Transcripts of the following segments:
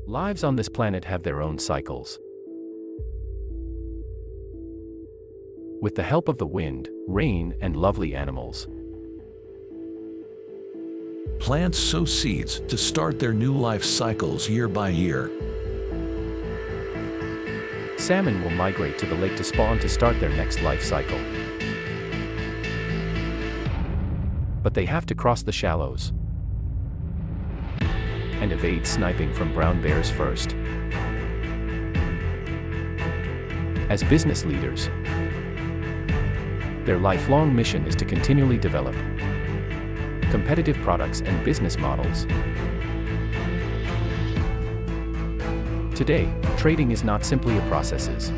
Lives on this planet have their own cycles. With the help of the wind, rain, and lovely animals, plants sow seeds to start their new life cycles year by year. Salmon will migrate to the lake to spawn to start their next life cycle. But they have to cross the shallows and evade sniping from brown bears first. As business leaders, their lifelong mission is to continually develop competitive products and business models. Today, trading is not simply a processes,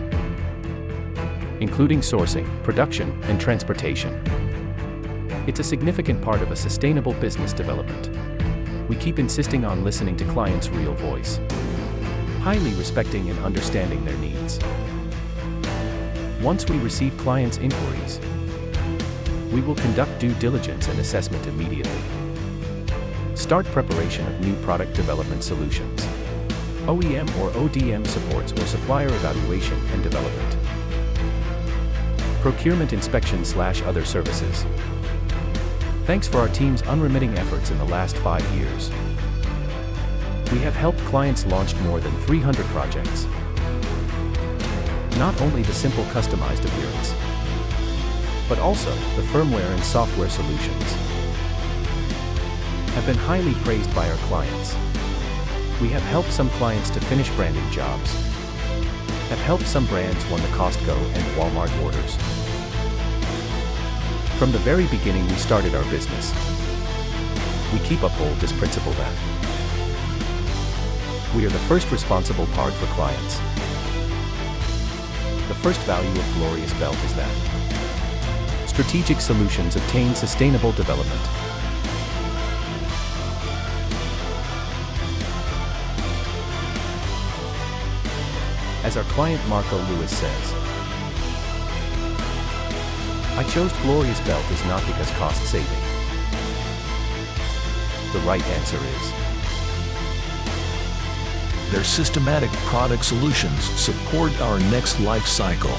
including sourcing, production, and transportation. It's a significant part of a sustainable business development. We keep insisting on listening to clients' real voice, highly respecting and understanding their needs. Once we receive clients' inquiries, we will conduct due diligence and assessment immediately. Start preparation of new product development solutions, OEM or ODM supports or supplier evaluation and development, procurement inspection/other services. Thanks for our team's unremitting efforts in the last 5 years. We have helped clients launch more than 300 projects. Not only the simple customized appearance, but also the firmware and software solutions have been highly praised by our clients. We have helped some clients to finish branding jobs, have helped some brands won the Costco and Walmart orders. From the very beginning we started our business, we keep uphold this principle that we are the first responsible part for clients. The first value of Glorious Belt is that strategic solutions obtain sustainable development. As our client Marco Lewis says, I chose Glorious Belt is not because cost saving. The right answer is their systematic product solutions support our next life cycle.